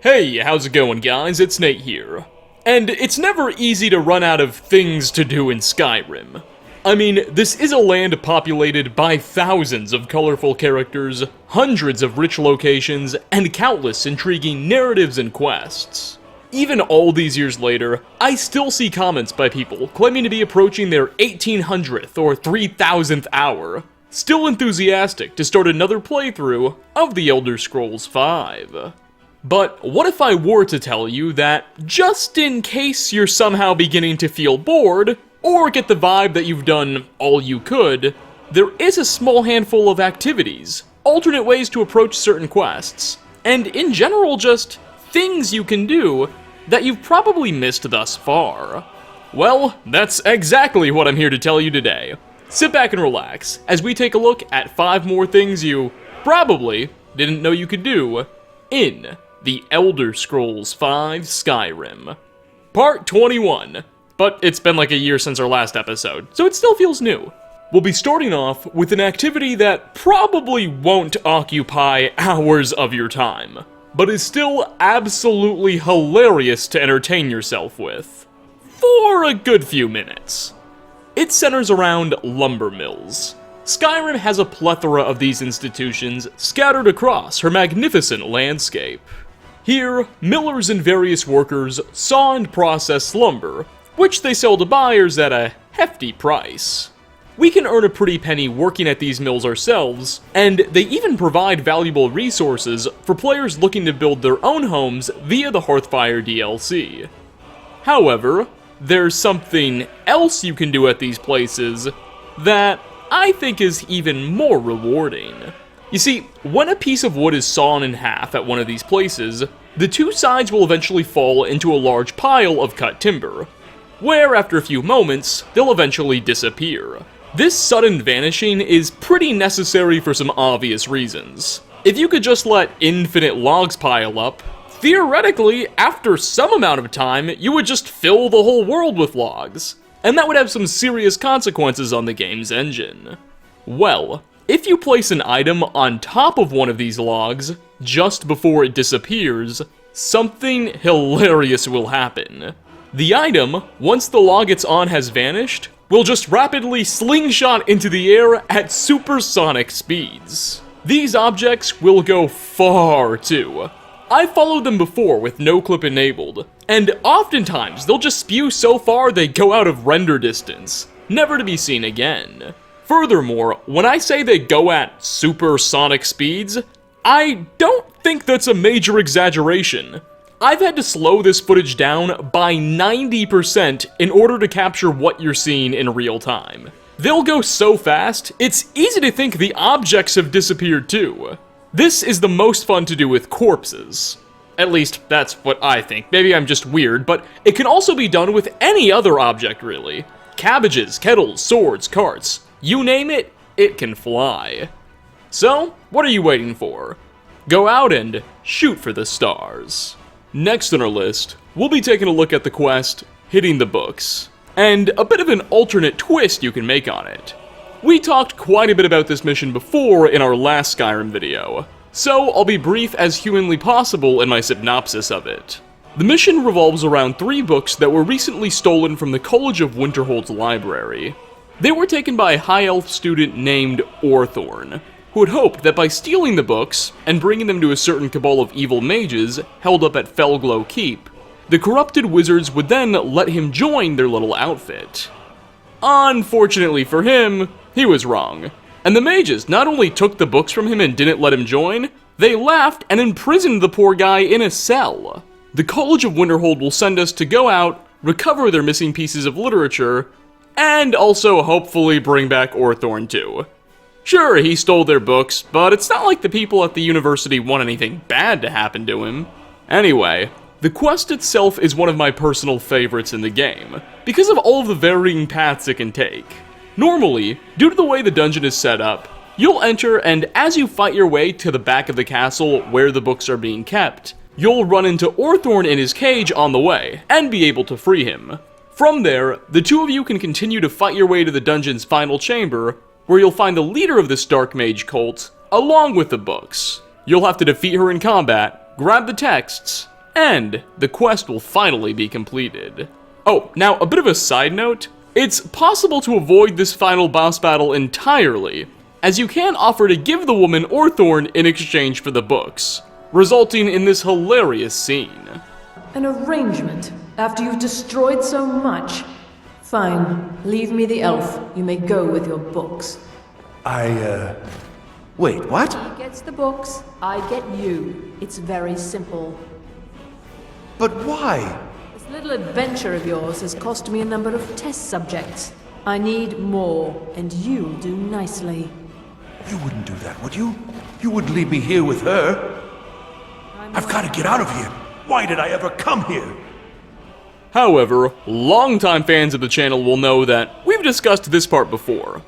Hey, how's it going, guys? It's Nate here. And it's never easy to run out of things to do in Skyrim. I mean, this is a land populated by thousands of colorful characters, hundreds of rich locations, and countless intriguing narratives and quests. Even all these years later, I still see comments by people claiming to be approaching their 1800th or 3000th hour, still enthusiastic to start another playthrough of The Elder Scrolls V. But what if I were to tell you that, just in case you're somehow beginning to feel bored, or get the vibe that you've done all you could, there is a small handful of activities, alternate ways to approach certain quests, and in general just things you can do that you've probably missed thus far. Well, that's exactly what I'm here to tell you today. Sit back and relax as we take a look at 5 more things you probably didn't know you could do in The Elder Scrolls V Skyrim. Part 21. But it's been like a year since our last episode, so it still feels new. We'll be starting off with an activity that probably won't occupy hours of your time, but is still absolutely hilarious to entertain yourself with, for a good few minutes. It centers around lumber mills. Skyrim has a plethora of these institutions scattered across her magnificent landscape. Here, millers and various workers saw and process lumber, which they sell to buyers at a hefty price. We can earn a pretty penny working at these mills ourselves, and they even provide valuable resources for players looking to build their own homes via the Hearthfire DLC. However, there's something else you can do at these places that I think is even more rewarding. You see, when a piece of wood is sawn in half at one of these places, the two sides will eventually fall into a large pile of cut timber, where after a few moments, they'll eventually disappear. This sudden vanishing is pretty necessary for some obvious reasons. If you could just let infinite logs pile up, theoretically, after some amount of time, you would just fill the whole world with logs, and that would have some serious consequences on the game's engine. Well, if you place an item on top of one of these logs, just before it disappears, something hilarious will happen. The item, once the log it's on has vanished, will just rapidly slingshot into the air at supersonic speeds. These objects will go far too. I've followed them before with no clip enabled, and oftentimes they'll just spew so far they go out of render distance, never to be seen again. Furthermore, when I say they go at supersonic speeds, I don't think that's a major exaggeration. I've had to slow this footage down by 90% in order to capture what you're seeing in real time. They'll go so fast, it's easy to think the objects have disappeared too. This is the most fun to do with corpses. At least, that's what I think. Maybe I'm just weird, but it can also be done with any other object, really. Cabbages, kettles, swords, carts. You name it, it can fly. So, what are you waiting for? Go out and shoot for the stars. Next on our list, we'll be taking a look at the quest, Hitting the Books, and a bit of an alternate twist you can make on it. We talked quite a bit about this mission before in our last Skyrim video, so I'll be brief as humanly possible in my synopsis of it. The mission revolves around 3 books that were recently stolen from the College of Winterhold's library. They were taken by a high elf student named Orthorn, who had hoped that by stealing the books and bringing them to a certain cabal of evil mages held up at Felglow Keep, the corrupted wizards would then let him join their little outfit. Unfortunately for him, he was wrong, and the mages not only took the books from him and didn't let him join, they laughed and imprisoned the poor guy in a cell. The College of Winterhold will send us to go out, recover their missing pieces of literature, and also hopefully bring back Orthorn too. Sure, he stole their books, but it's not like the people at the university want anything bad to happen to him. Anyway, the quest itself is one of my personal favorites in the game, because of all of the varying paths it can take. Normally, due to the way the dungeon is set up, you'll enter and as you fight your way to the back of the castle where the books are being kept, you'll run into Orthorn in his cage on the way, and be able to free him. From there, the two of you can continue to fight your way to the dungeon's final chamber, where you'll find the leader of this Dark Mage cult, along with the books. You'll have to defeat her in combat, grab the texts, and the quest will finally be completed. Oh, now a bit of a side note, it's possible to avoid this final boss battle entirely, as you can offer to give the woman Orthorn in exchange for the books, resulting in this hilarious scene. An arrangement, after you've destroyed so much? Fine, leave me the elf. You may go with your books. Wait, what? He gets the books, I get you. It's very simple. But why? This little adventure of yours has cost me a number of test subjects. I need more, and you'll do nicely. You wouldn't do that, would you? You wouldn't leave me here with her? I've got to get out of here. Why did I ever come here? However, longtime fans of the channel will know that we've discussed this part before.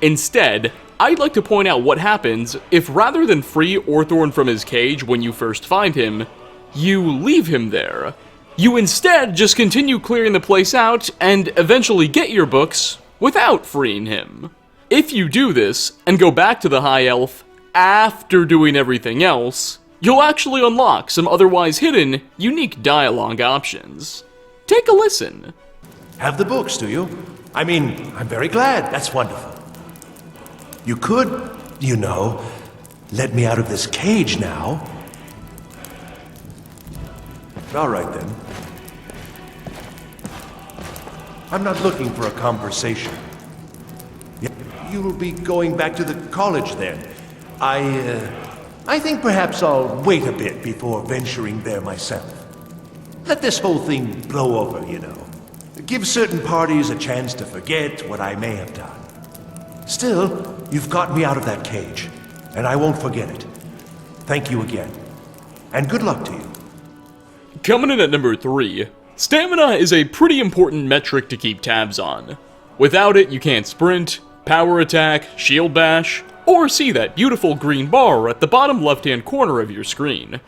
Instead, I'd like to point out what happens if rather than free Orthorn from his cage when you first find him, you leave him there. You instead just continue clearing the place out and eventually get your books without freeing him. If you do this and go back to the High Elf after doing everything else, you'll actually unlock some otherwise hidden, unique dialogue options. Take a listen. Have the books, do you? I mean, I'm very glad. That's wonderful. You could, you know, let me out of this cage now. All right, then. I'm not looking for a conversation. You'll be going back to the college then. I think perhaps I'll wait a bit before venturing there myself. Let this whole thing blow over, you know. Give certain parties a chance to forget what I may have done. Still, you've got me out of that cage, and I won't forget it. Thank you again, and good luck to you. Coming in at number 3, stamina is a pretty important metric to keep tabs on. Without it, you can't sprint, power attack, shield bash, or see that beautiful green bar at the bottom left-hand corner of your screen.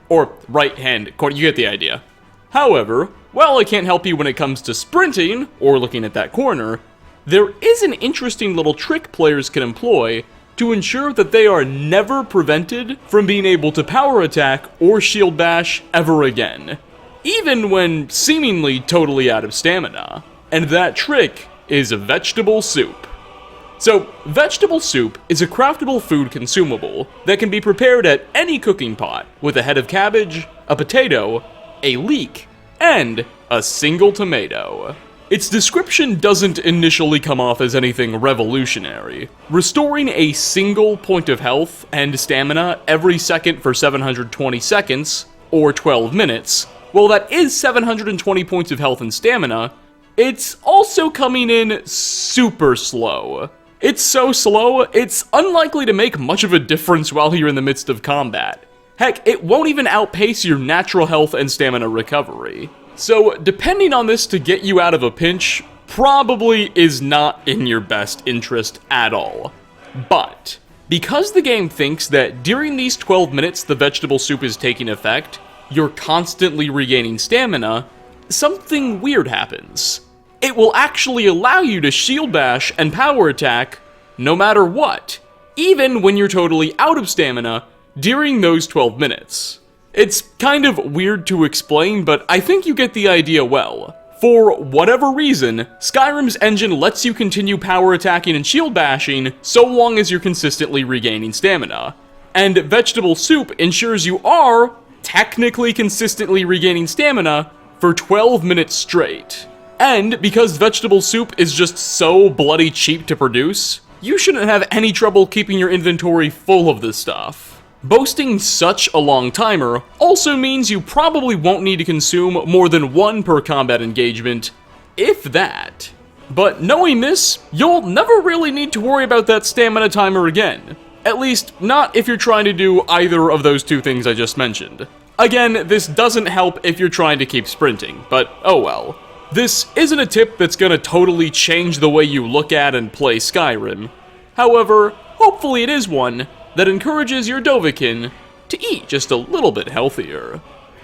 Or right-hand corner, you get the idea. However, while I can't help you when it comes to sprinting, or looking at that corner, there is an interesting little trick players can employ to ensure that they are never prevented from being able to power attack or shield bash ever again, even when seemingly totally out of stamina. And that trick is vegetable soup. So, vegetable soup is a craftable food consumable that can be prepared at any cooking pot with a head of cabbage, a potato, a leek, and a single tomato. Its description doesn't initially come off as anything revolutionary. Restoring a single point of health and stamina every second for 720 seconds, or 12 minutes, well, that is 720 points of health and stamina, it's also coming in super slow. It's so slow, it's unlikely to make much of a difference while you're in the midst of combat. Heck, it won't even outpace your natural health and stamina recovery. So, depending on this to get you out of a pinch, probably is not in your best interest at all. But, because the game thinks that during these 12 minutes the vegetable soup is taking effect, you're constantly regaining stamina, something weird happens. It will actually allow you to shield bash and power attack no matter what, even when you're totally out of stamina during those 12 minutes. It's kind of weird to explain, but I think you get the idea well. For whatever reason, Skyrim's engine lets you continue power attacking and shield bashing so long as you're consistently regaining stamina. And vegetable soup ensures you are technically consistently regaining stamina for 12 minutes straight. And because vegetable soup is just so bloody cheap to produce, you shouldn't have any trouble keeping your inventory full of this stuff. Boasting such a long timer also means you probably won't need to consume more than one per combat engagement, if that. But knowing this, you'll never really need to worry about that stamina timer again. At least, not if you're trying to do either of those two things I just mentioned. Again, this doesn't help if you're trying to keep sprinting, but oh well. This isn't a tip that's gonna totally change the way you look at and play Skyrim. However, hopefully it is one that encourages your Dovahkiin to eat just a little bit healthier.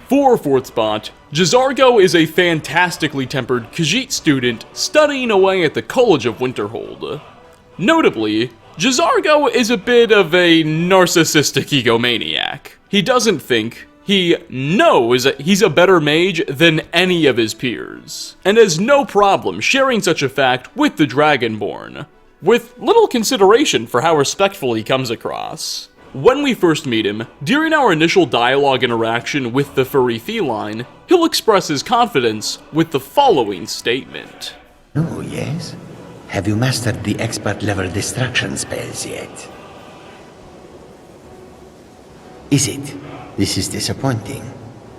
For 4th spot, Jzargo is a fantastically tempered Khajiit student studying away at the College of Winterhold. Notably, Jzargo is a bit of a narcissistic egomaniac. He doesn't think, He knows he's a better mage than any of his peers, and has no problem sharing such a fact with the Dragonborn, with little consideration for how respectful he comes across. When we first meet him, during our initial dialogue interaction with the furry feline, he'll express his confidence with the following statement. Oh, yes? Have you mastered the expert level destruction spells yet? Is it? This is disappointing.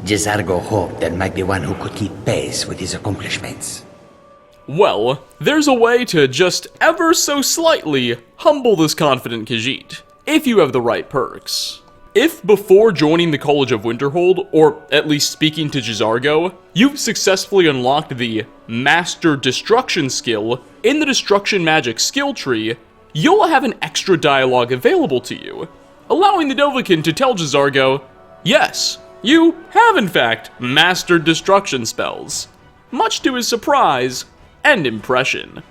Jzargo hoped there might be one who could keep pace with his accomplishments. Well, there's a way to just ever so slightly humble this confident Khajiit, if you have the right perks. If before joining the College of Winterhold, or at least speaking to Jzargo, you've successfully unlocked the Master Destruction skill in the Destruction Magic skill tree, you'll have an extra dialogue available to you, allowing the Dovahkiin to tell Jzargo, yes, you have in fact mastered destruction spells, much to his surprise and impression.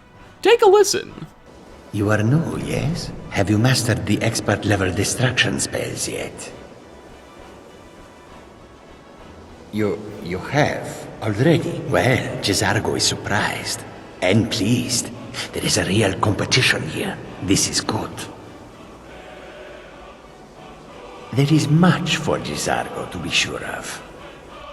Take a listen. You are new, yes? Have you mastered the expert level destruction spells yet? You have already? Well, Jzargo is surprised and pleased. There is a real competition here. This is good. There is much for Jzargo to be sure of.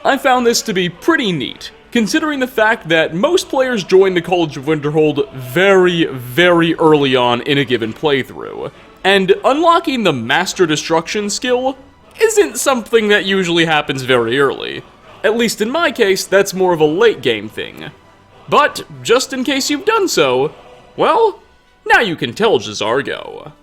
I found this to be pretty neat, considering the fact that most players join the College of Winterhold very, very early on in a given playthrough, and unlocking the Master Destruction skill isn't something that usually happens very early. At least in my case, that's more of a late game thing. But, just in case you've done so, well, now you can tell Jzargo.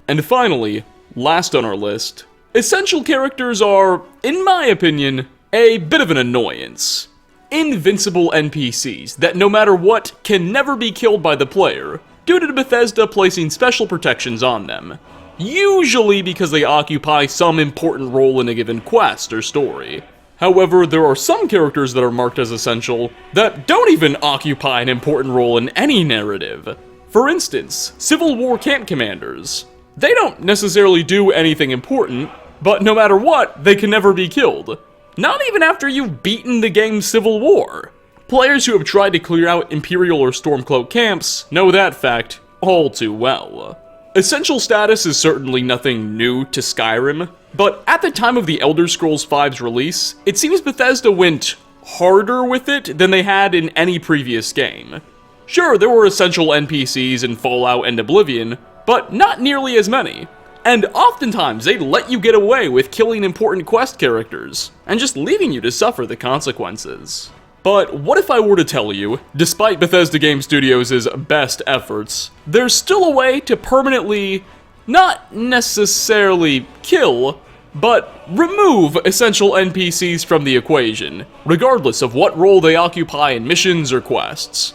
And finally, last on our list, essential characters are, in my opinion, a bit of an annoyance. Invincible NPCs that no matter what can never be killed by the player, due to Bethesda placing special protections on them, usually because they occupy some important role in a given quest or story. However, there are some characters that are marked as essential that don't even occupy an important role in any narrative. For instance, Civil War camp commanders. They don't necessarily do anything important, but no matter what, they can never be killed. Not even after you've beaten the game's Civil War. Players who have tried to clear out Imperial or Stormcloak camps know that fact all too well. Essential status is certainly nothing new to Skyrim, but at the time of the Elder Scrolls V's release, it seems Bethesda went harder with it than they had in any previous game. Sure, there were essential NPCs in Fallout and Oblivion, but not nearly as many. And oftentimes, they'd let you get away with killing important quest characters, and just leaving you to suffer the consequences. But what if I were to tell you, despite Bethesda Game Studios' best efforts, there's still a way to permanently, not necessarily kill, but remove essential NPCs from the equation, regardless of what role they occupy in missions or quests.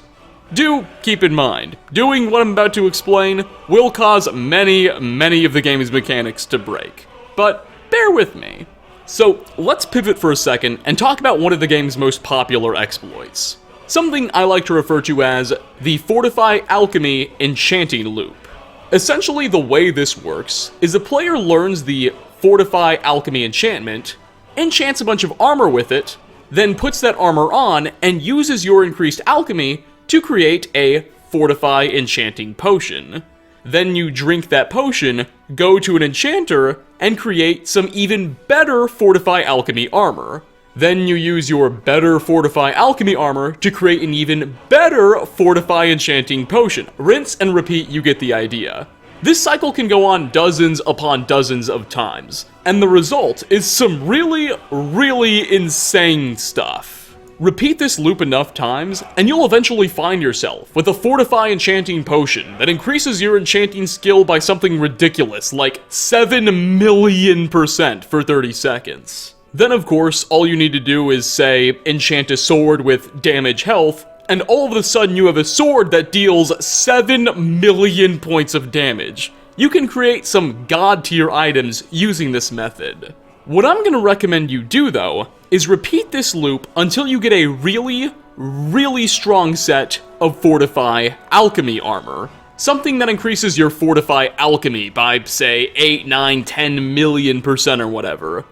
Do keep in mind, doing what I'm about to explain will cause many of the game's mechanics to break, but bear with me. So let's pivot for a second and talk about one of the game's most popular exploits. Something I like to refer to as the Fortified Alchemy Enchanting loop. Essentially, the way this works is the player learns the Fortify Alchemy enchantment, enchants a bunch of armor with it, then puts that armor on and uses your increased alchemy to create a Fortify Enchanting potion. Then you drink that potion, go to an enchanter, and create some even better Fortify Alchemy armor. Then you use your better Fortify Alchemy armor to create an even better Fortify Enchanting potion. Rinse and repeat, you get the idea. This cycle can go on dozens upon dozens of times, and the result is some really insane stuff. Repeat this loop enough times, and you'll eventually find yourself with a Fortify Enchanting potion that increases your enchanting skill by something ridiculous, like 7,000,000% for 30 seconds. Then of course, all you need to do is say, enchant a sword with damage health, and all of a sudden you have a sword that deals 7,000,000 points of damage. You can create some god tier items using this method. What I'm going to recommend you do though, is repeat this loop until you get a really strong set of Fortify Alchemy armor. Something that increases your Fortify Alchemy by, say, 8, 9, 10,000,000% or whatever.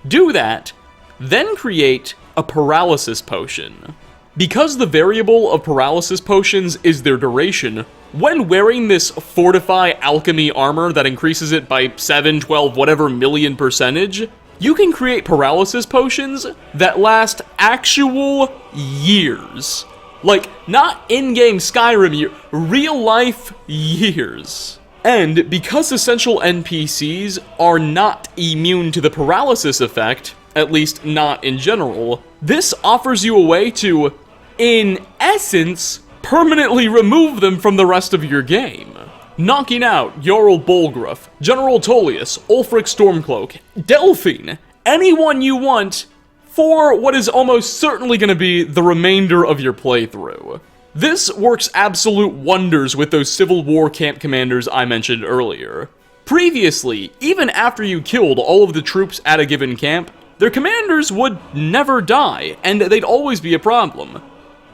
Do that, then create a paralysis potion. Because the variable of paralysis potions is their duration, when wearing this Fortify alchemy armor that increases it by 7, 12, whatever million percentage, you can create paralysis potions that last actual years. Like, not in-game Skyrim real life years. And because essential NPCs are not immune to the paralysis effect, at least not in general, this offers you a way to, in essence, permanently remove them from the rest of your game. Knocking out Jarl Bolgruf, General Tullius, Ulfric Stormcloak, Delphine, anyone you want, for what is almost certainly going to be the remainder of your playthrough. This works absolute wonders with those Civil War camp commanders I mentioned earlier. Previously, even after you killed all of the troops at a given camp, their commanders would never die, and they'd always be a problem.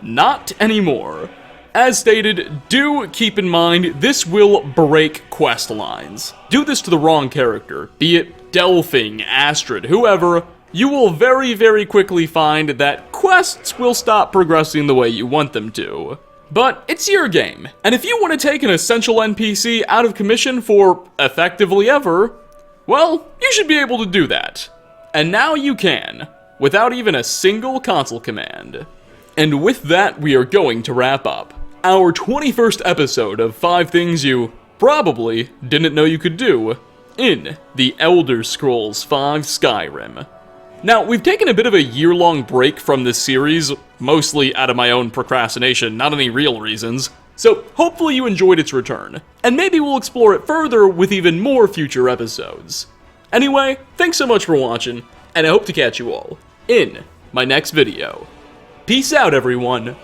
Not anymore. As stated, do keep in mind this will break quest lines. Do this to the wrong character, be it Delphine, Astrid, whoever, you will very, very quickly find that quests will stop progressing the way you want them to. But it's your game, and if you want to take an essential NPC out of commission for effectively ever, well, you should be able to do that. And now you can, without even a single console command. And with that, we are going to wrap up our 21st episode of 5 Things You Probably Didn't Know You Could Do in the Elder Scrolls V Skyrim. Now, we've taken a bit of a year-long break from this series, mostly out of my own procrastination, not any real reasons, so hopefully you enjoyed its return, and maybe we'll explore it further with even more future episodes. Anyway, thanks so much for watching, and I hope to catch you all in my next video. Peace out, everyone.